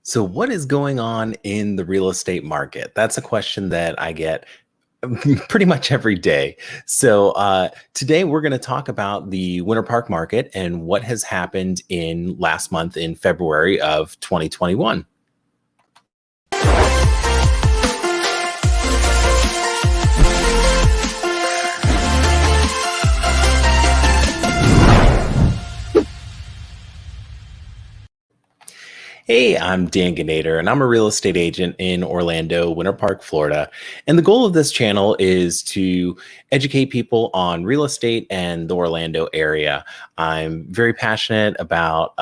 So, what is going on in the real estate market? That's a question that I get pretty much every day. Today we're going to talk about the Winter Park market and what has happened in last month in February of 2021. Hey, I'm Dan Ginader, and I'm a real estate agent in Orlando, Winter Park, Florida. And the goal of this channel is to educate people on real estate and the Orlando area. I'm very passionate about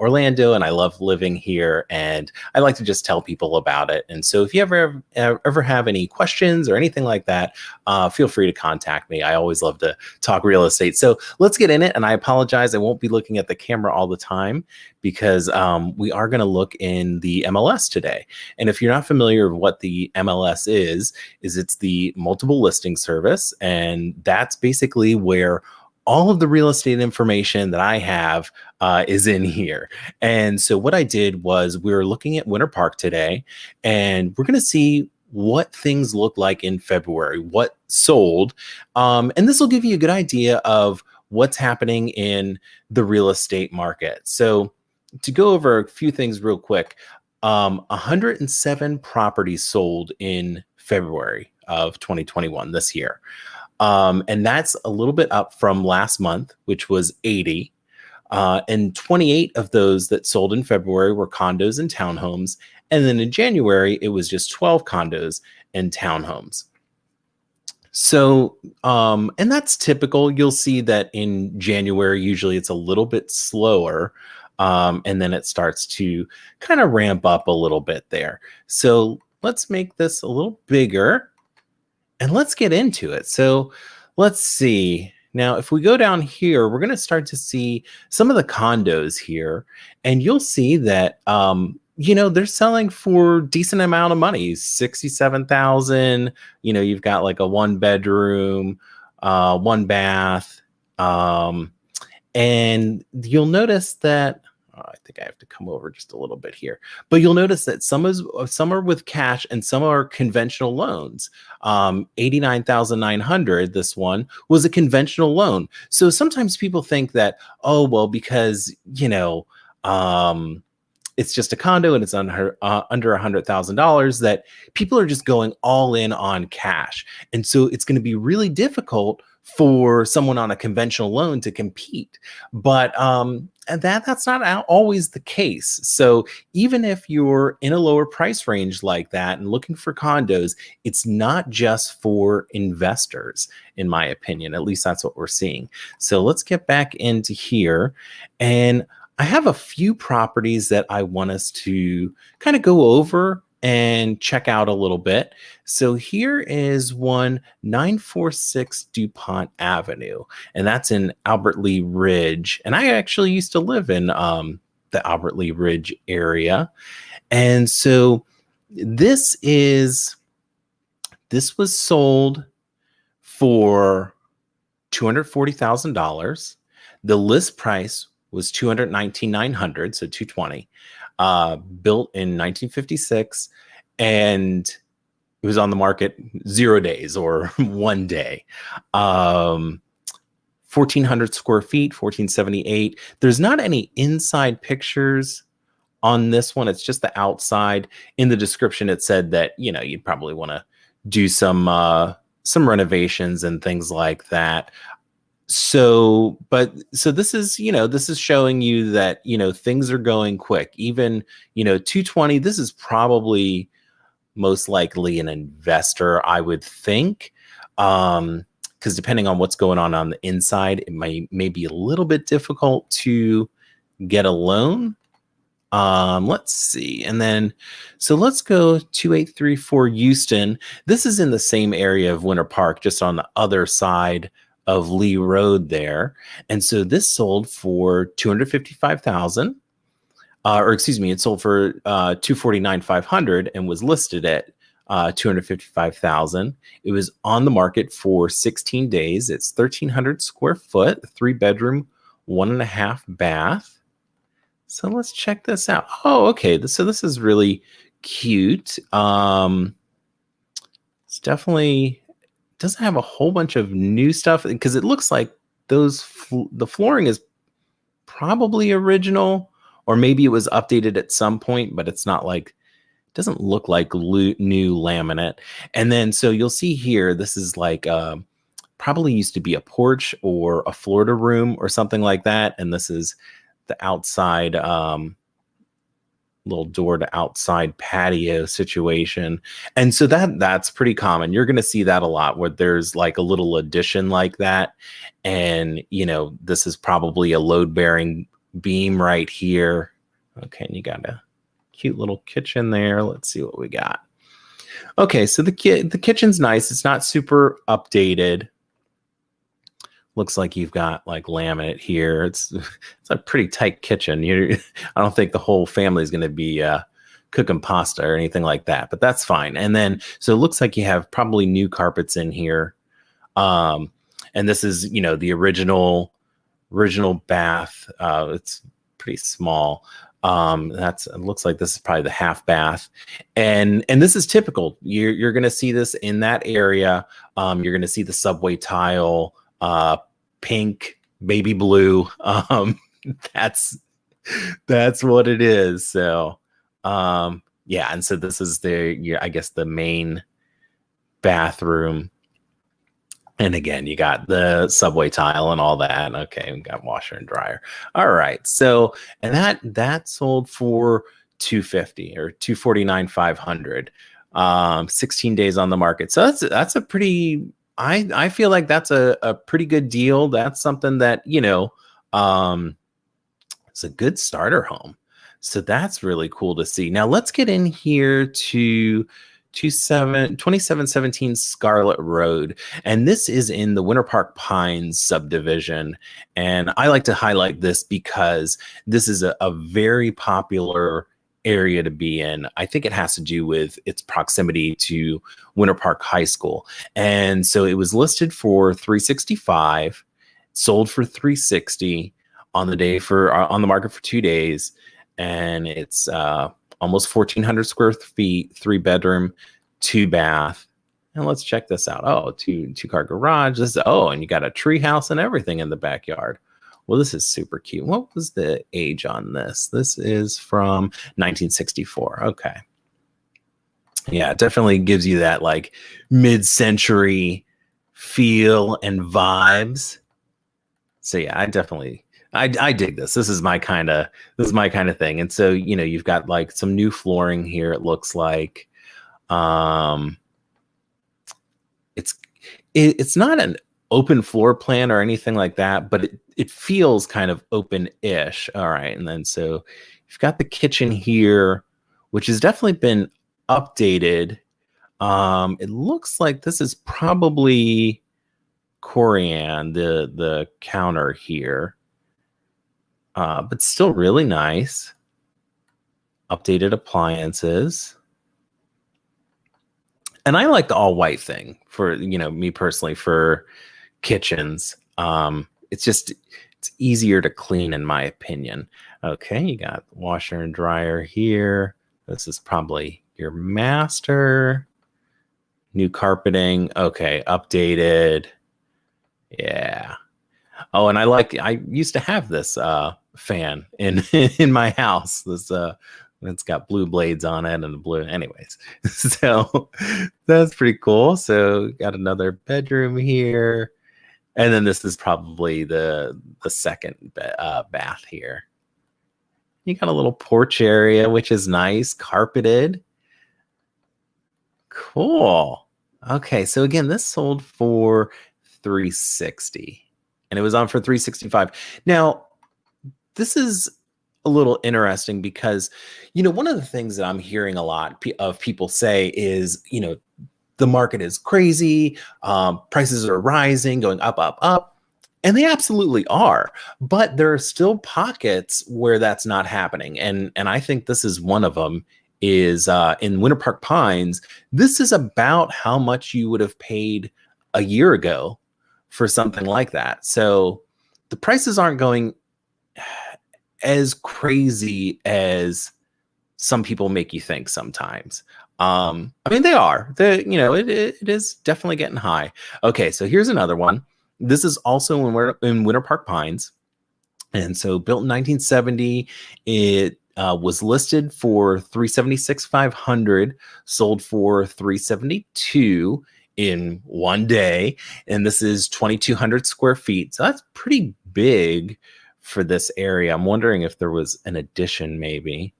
Orlando, and I love living here, and I like to just tell people about it. And so, if you ever have any questions or anything like that, feel free to contact me. I always love to talk real estate. So let's get in it. And I apologize, I won't be looking at the camera all the time because we are going to look in the MLS today. And if you're not familiar with what the MLS is it's the multiple listing service. And that's basically where all of the real estate information that I have is in here. And so what I did was we were looking at Winter Park today, and we're going to see what things look like in February, what sold. And this will give you a good idea of what's happening in the real estate market. So to go over a few things real quick, 107 properties sold in February of 2021 this year. And that's a little bit up from last month, which was 80. And 28 of those that sold in February were condos and townhomes. And then in January, it was just 12 condos and townhomes. So, and that's typical. You'll see that in January, usually it's a little bit slower. And then it starts to kind of ramp up a little bit there. So let's make this a little bigger and let's get into it. So let's see. Now, if we go down here, we're going to start to see some of the condos here, and you'll see that, they're selling for decent amount of money, 67,000. You've got like a 1-bedroom, 1-bath. And you'll notice that I think I have to come over just a little bit here, but you'll notice that some are with cash and some are conventional loans. 89,900. This one was a conventional loan. So sometimes people think that, oh, well, because, it's just a condo and it's under $100,000, that people are just going all in on cash. And so it's going to be really difficult for someone on a conventional loan to compete. But that's not always the case. So even if you're in a lower price range like that and looking for condos, it's not just for investors, in my opinion. At least that's what we're seeing. So let's get back into here. And I have a few properties that I want us to kind of go over and check out a little bit. So here is 946 DuPont Avenue, and that's in Albert Lee Ridge. And I actually used to live in the Albert Lee Ridge area. And so this was sold for $240,000. The list price was $219,900, so $220. Built in 1956, and it was on the market 0 days or 1 day. 1,400 square feet, 1,478. There's not any inside pictures on this one. It's just the outside. In the description, it said that, you'd probably want to do some renovations and things like that. So this is showing you that, things are going quick. Even, 220, this is probably most likely an investor, I would think. Because depending on what's going on the inside, it may be a little bit difficult to get a loan. Let's see. And then, so let's go 2834 Houston. This is in the same area of Winter Park, just on the other side of Lee Road there. And so this sold for $255,000, it sold for $249,500 and was listed at $255,000. It was on the market for 16 days. It's 1,300 square foot, 3-bedroom, 1.5 bath. So let's check this out. Oh, okay. So this is really cute. It's definitely doesn't have a whole bunch of new stuff because it looks like the flooring is probably original, or maybe it was updated at some point, but it's not like doesn't look like new laminate. And then so you'll see here, this is like probably used to be a porch or a Florida room or something like that. And this is the outside little door to outside patio situation. And so that's pretty common. You're going to see that a lot where there's like a little addition like that. And, this is probably a load bearing beam right here. Okay. And you got a cute little kitchen there. Let's see what we got. Okay. So the kitchen's nice. It's not super updated. Looks like you've got like laminate here. It's a pretty tight kitchen. I don't think the whole family is going to be cooking pasta or anything like that, but that's fine. And then, so it looks like you have probably new carpets in here. And this is, the original bath. It's pretty small. It looks like this is probably the half bath, and this is typical. You're going to see this in that area. You're going to see the subway tile, pink, baby blue. That's what it is. So, yeah. And so this is I guess the main bathroom. And again, you got the subway tile and all that. Okay, we got washer and dryer. All right. So, and that sold for $250 or $249,500. 16 days on the market. So that's a pretty. I feel like that's a pretty good deal. That's something that it's a good starter home. So that's really cool to see. Now let's get in here to 2717 Scarlet Road. And this is in the Winter Park Pines subdivision. And I like to highlight this because this is a very popular area to be in. I think it has to do with its proximity to Winter Park High School. And so it was listed for $365, sold for $360 on the market for 2 days. And it's almost 1,400 square feet, 3-bedroom, 2-bath. And let's check this out. Oh, two-car garage. And you got a tree house and everything in the backyard. Well, this is super cute. What was the age on this? This is from 1964. Okay. Yeah, it definitely gives you that like mid-century feel and vibes. So yeah, I dig this. This is my kind of thing. And so, you've got like some new flooring here. It looks like, it's not an open floor plan or anything like that, but it feels kind of open-ish. All right. And then, so you've got the kitchen here, which has definitely been updated. It looks like this is probably Corian, the counter here. But still really nice. Updated appliances. And I like the all white thing for, me personally for kitchens. It's easier to clean in my opinion. Okay, you got washer and dryer here. This is probably your master. New carpeting. Okay, updated. Yeah. Oh, and I used to have this fan in in my house. This it's got blue blades on it and blue. Anyways, so that's pretty cool. So got another bedroom here, and then this is probably the second bath here. You got a little porch area, which is nice, carpeted. Cool. Okay, so again, this sold for $360. And it was on for $365. Now, this is a little interesting because, one of the things that I'm hearing a lot of people say is, the market is crazy. Prices are rising, going up, up, up. And they absolutely are. But there are still pockets where that's not happening. And I think this is one of them is in Winter Park Pines. This is about how much you would have paid a year ago for something like that. So the prices aren't going as crazy as some people make you think sometimes. I mean, they are. It is definitely getting high. Okay, so here's another one. This is also in Winter Park Pines. And so built in 1970, it was listed for 376,500, sold for 372 in one day, and this is 2,200 square feet. So that's pretty big for this area. I'm wondering if there was an addition maybe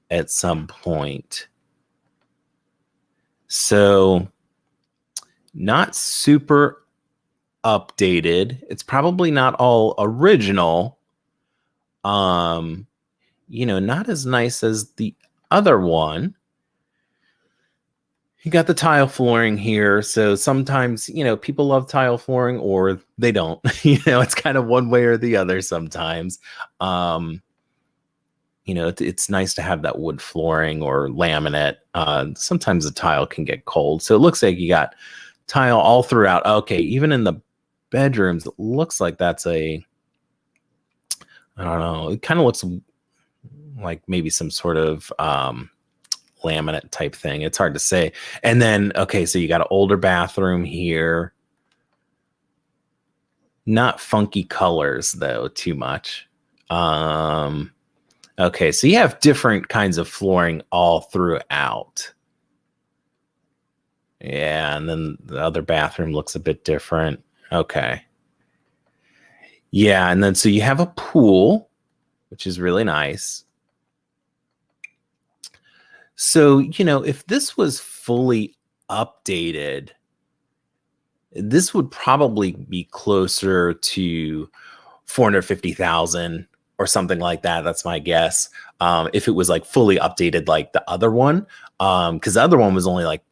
at some point. So not super updated. It's probably not all original. Not as nice as the other one. You got the tile flooring here. So sometimes, people love tile flooring or they don't. It's kind of one way or the other sometimes. It's nice to have that wood flooring or laminate. Sometimes the tile can get cold. So it looks like you got tile all throughout. Okay, even in the bedrooms, it looks like that's I don't know. It kind of looks like maybe some sort of laminate type thing. It's hard to say. And then, okay, so you got an older bathroom here. Not funky colors though, too much. Okay, so you have different kinds of flooring all throughout. Yeah, and then the other bathroom looks a bit different. Okay. Yeah, and then so you have a pool, which is really nice. So, if this was fully updated, this would probably be closer to 450,000 or something like that. That's my guess. If it was like fully updated, like the other one, because the other one was only like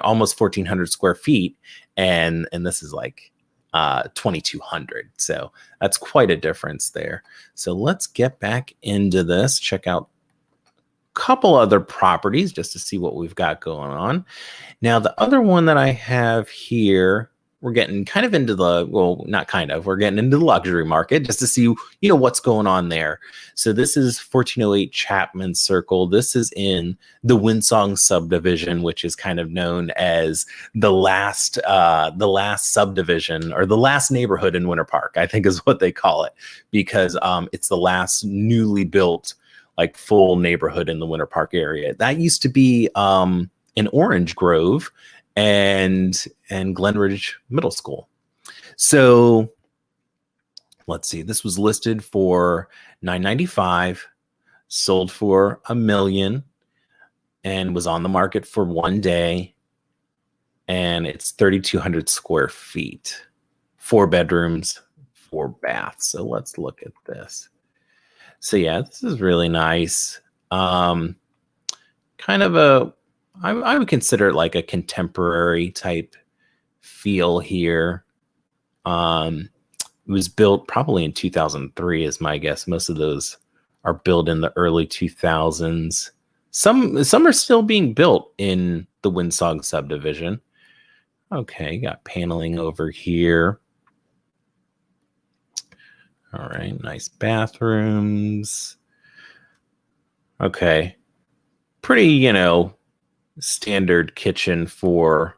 almost 1,400 square feet, and this is like 2,200. So that's quite a difference there. So let's get back into this. Check out a couple other properties just to see what we've got going on. Now, the other one that I have here, we're getting kind of into we're getting into the luxury market just to see, what's going on there. So this is 1408 Chapman Circle. This is in the Winsong subdivision, which is kind of known as the last subdivision or the last neighborhood in Winter Park, I think is what they call it, because it's the last newly built, like full neighborhood in the Winter Park area. That used to be in Orange Grove and Glenridge Middle School. So let's see. This was listed for $995, sold for $1 million, and was on the market for one day. And it's 3,200 square feet, 4 bedrooms, 4 baths. So let's look at this. So yeah, this is really nice. Kind of I would consider it like a contemporary type feel here. It was built probably in 2003 is my guess. Most of those are built in the early 2000s. Some are still being built in the Winsong subdivision. Okay, got paneling over here. All right, nice bathrooms. Okay. Pretty, standard kitchen for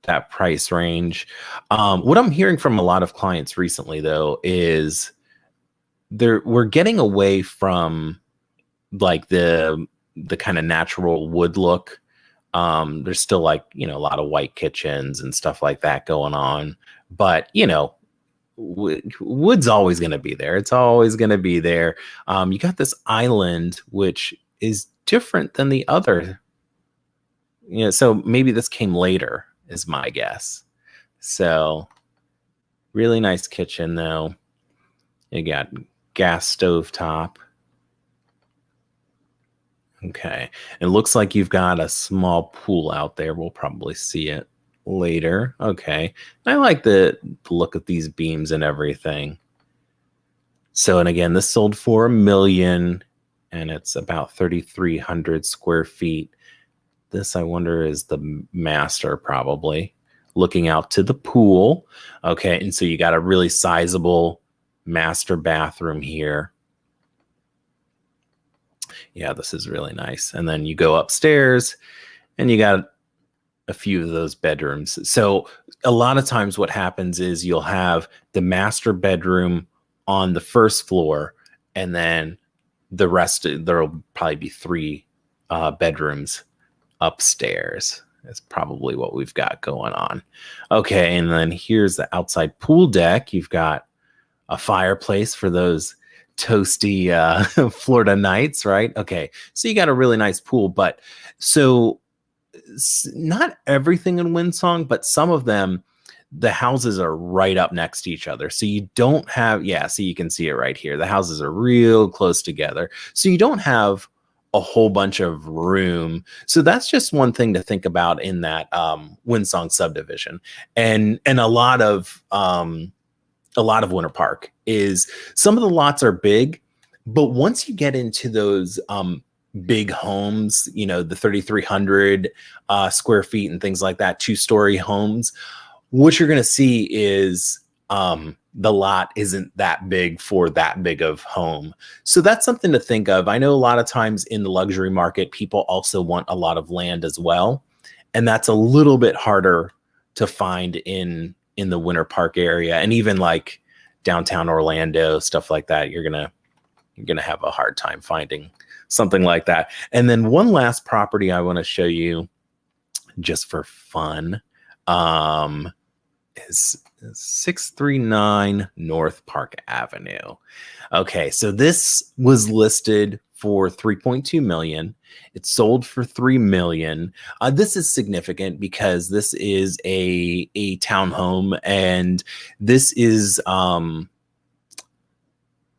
that price range. What I'm hearing from a lot of clients recently, though, is we're getting away from like the kind of natural wood look. There's still like, a lot of white kitchens and stuff like that going on, but wood's always going to be there. It's always going to be there. You got this island, which is different than the other. So maybe this came later is my guess. So really nice kitchen though. You got gas stove top. Okay. It looks like you've got a small pool out there. We'll probably see it later. Okay. I like the look of these beams and everything. So, and again, this sold for $1 million and it's about 3,300 square feet. This, I wonder, is the master probably looking out to the pool. Okay. And so you got a really sizable master bathroom here. Yeah, this is really nice. And then you go upstairs and you got a few of those bedrooms. So a lot of times what happens is you'll have the master bedroom on the first floor, and then the rest, there'll probably be three bedrooms upstairs. That's probably what we've got going on. Okay, and then here's the outside pool deck. You've got a fireplace for those toasty Florida nights, right? Okay, so you got a really nice pool, but so not everything in Windsong, but some of them, the houses are right up next to each other. So you don't have, yeah, so you can see it right here. The houses are real close together. So you don't have a whole bunch of room. So that's just one thing to think about in that Windsong subdivision. And a lot of Winter Park is some of the lots are big, but once you get into those big homes, you know, the 3,300 square feet and things like that, 2-story homes, what you're going to see is the lot isn't that big for that big of home. So that's something to think of. I know a lot of times in the luxury market, people also want a lot of land as well. And that's a little bit harder to find in the Winter Park area, and even like downtown Orlando, stuff like that. You're gonna have a hard time finding something like that. And then one last property I want to show you just for fun is 639 North Park Avenue. Okay, so this was listed for 3.2 million. It sold for 3 million. This is significant because this is a townhome, and this is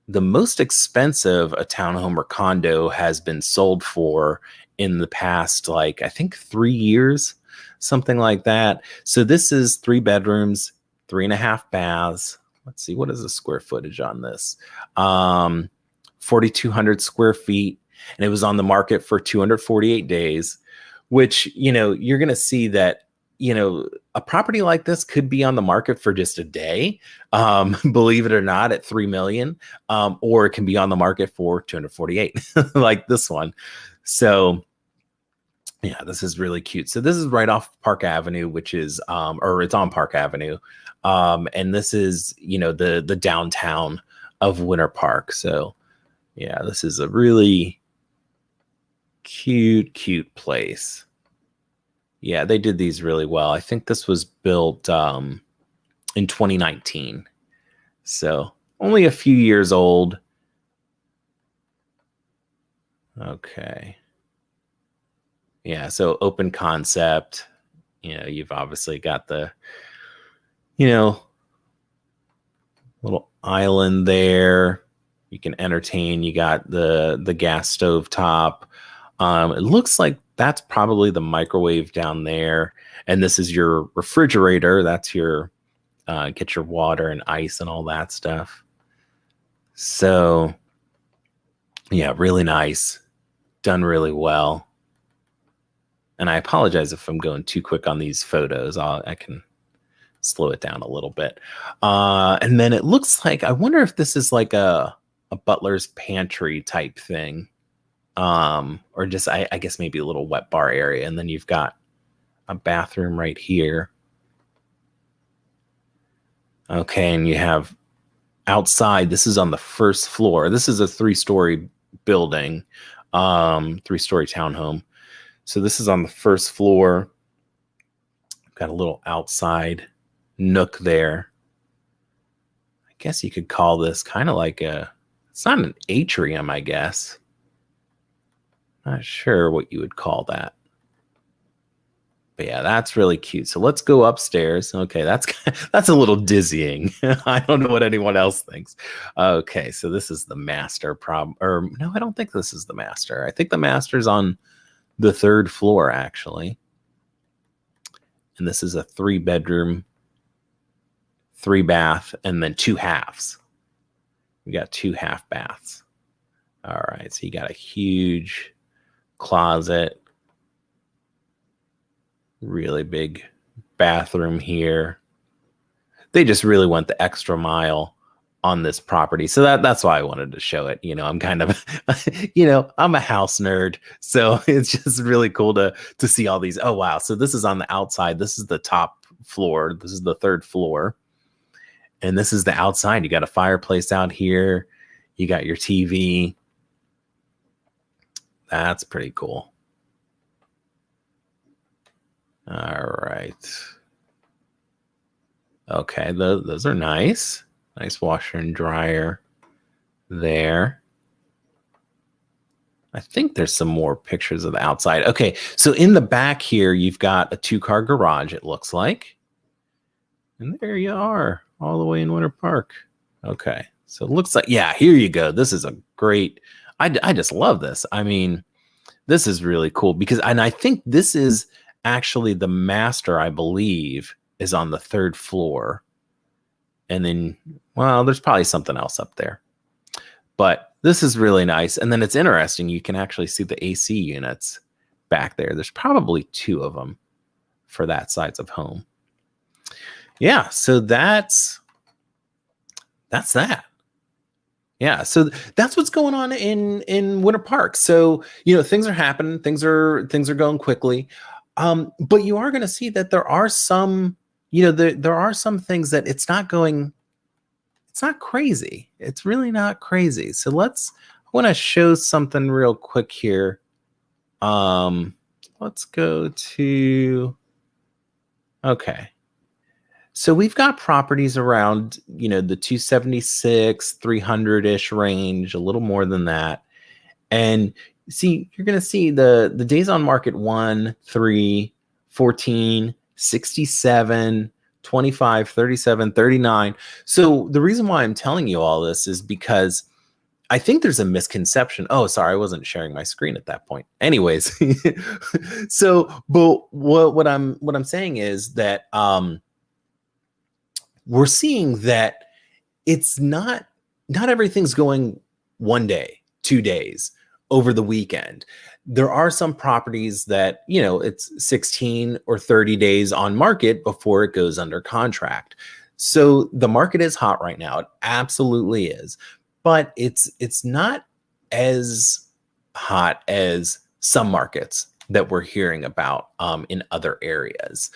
the most expensive a townhome or condo has been sold for in the past, like, I think 3 years, something like that. So this is 3 bedrooms, 3.5 baths. Let's see, what is the square footage on this? 4,200 square feet. And it was on the market for 248 days, which, you know, you're going to see that, you know, a property like this could be on the market for just a day, believe it or not, at 3 million, or it can be on the market for 248 like this one. So yeah, this is really cute. So this is right off Park Avenue, which is or it's on Park Avenue, and this is, you know, the downtown of Winter Park. So yeah, this is a really cute place. Yeah, they did these really well. I think this was built in 2019. So only a few years old. Okay. Yeah, so open concept. You know, you've obviously got the, you know, little island there. You can entertain. You got the gas stove top. It looks like that's probably the microwave down there. And this is your refrigerator. That's your get your water and ice and all that stuff. So yeah, really nice. Done really well. And I apologize if I'm going too quick on these photos. I can slow it down a little bit. And then it looks like, I wonder if this is like a butler's pantry type thing. Or just, I guess maybe a little wet bar area. And then you've got a bathroom right here. Okay, and you have outside, this is on the first floor. This is a 3-story building, 3-story townhome. So this is on the first floor. Got a little outside nook there. I guess you could call this kind of like it's not an atrium, I guess. Not sure what you would call that. But yeah, that's really cute. So let's go upstairs. Okay, that's a little dizzying. I don't know what anyone else thinks. Okay, so this is the master or no, I don't think this is the master. I think the master's on the 3rd floor, actually. And this is a 3-bedroom, 3-bath, and then 2 halves. We got 2 half baths. All right, so you got a huge closet, really big bathroom here. They just really went the extra mile on this property. So that's why I wanted to show it. I'm kind of, I'm a house nerd. So it's just really cool to see all these. Oh, wow. So this is on the outside. This is the top floor. This is the third floor. And this is the outside. You got a fireplace out here. You got your TV. That's pretty cool. All right. Okay, those are nice. Nice washer and dryer there. I think there's some more pictures of the outside. Okay, so in the back here, you've got a 2-car garage, it looks like. And there you are, all the way in Winter Park. Okay, so it looks like, yeah, here you go. This is a great, I just love this. I mean, this is really cool because, and I think this is actually the master, I believe, is on the 3rd floor. And then, well, there's probably something else up there. But this is really nice. And then it's interesting. You can actually see the AC units back there. There's probably 2 of them for that size of home. Yeah, so that's that. Yeah, so that's what's going on in Winter Park. So, things are happening. Things are going quickly. But you are going to see that there are some, there are some things that it's not crazy. It's really not crazy. So I want to show something real quick here. Let's go to, okay. So we've got properties around, the 276, 300-ish range, a little more than that. And see, you're going to see the days on market 1, 3, 14, 67, 25, 37, 39. So the reason why I'm telling you all this is because I think there's a misconception. Oh, sorry, I wasn't sharing my screen at that point. Anyways, so, but what I'm saying is that we're seeing that it's not everything's going 1 day, 2 days over the weekend. There are some properties that, it's 16 or 30 days on market before it goes under contract. So the market is hot right now. It absolutely is. But it's not as hot as some markets that we're hearing about in other areas.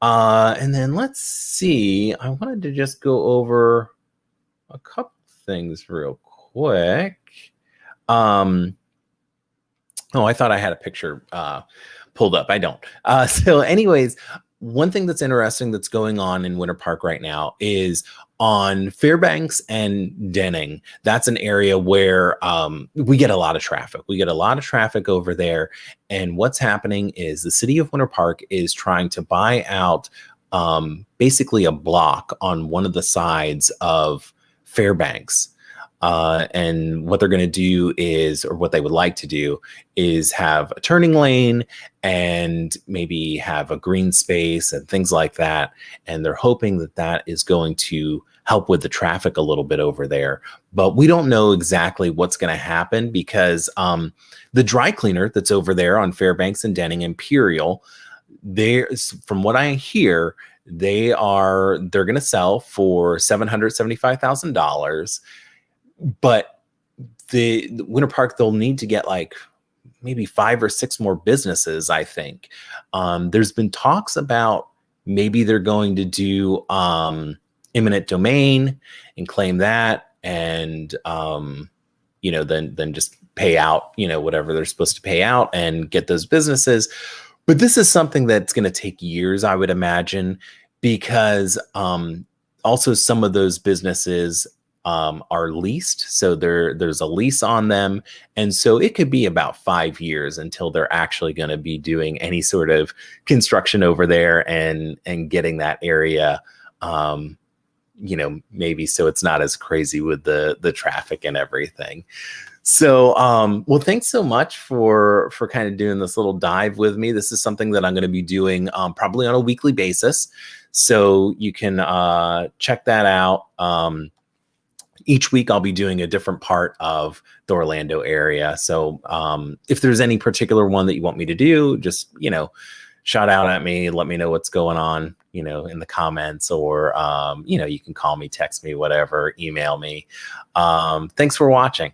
And then let's see. I wanted to just go over a couple things real quick. Oh, I thought I had a picture pulled up. I don't. So anyways, one thing that's interesting that's going on in Winter Park right now is on Fairbanks and Denning. That's an area where we get a lot of traffic. We get a lot of traffic over there. And what's happening is the city of Winter Park is trying to buy out basically a block on one of the sides of Fairbanks. And what they're going to do is, or what they would like to do is have a turning lane and maybe have a green space and things like that. And they're hoping that that is going to help with the traffic a little bit over there. But we don't know exactly what's going to happen because the dry cleaner that's over there on Fairbanks and Denning Imperial, from what I hear, they're going to sell for $775,000. But the Winter Park, they'll need to get like maybe 5 or 6 more businesses, I think. There's been talks about maybe they're going to do eminent domain and claim that, and then just pay out, whatever they're supposed to pay out and get those businesses. But this is something that's going to take years, I would imagine, because also some of those businesses are leased. So there's a lease on them. And so it could be about 5 years until they're actually going to be doing any sort of construction over there and getting that area, maybe so it's not as crazy with the traffic and everything. So, well, thanks so much for kind of doing this little dive with me. This is something that I'm going to be doing probably on a weekly basis. So you can check that out. Each week I'll be doing a different part of the Orlando area. So if there's any particular one that you want me to do, just, shout out at me, let me know what's going on, in the comments, or, you can call me, text me, whatever, email me. Thanks for watching.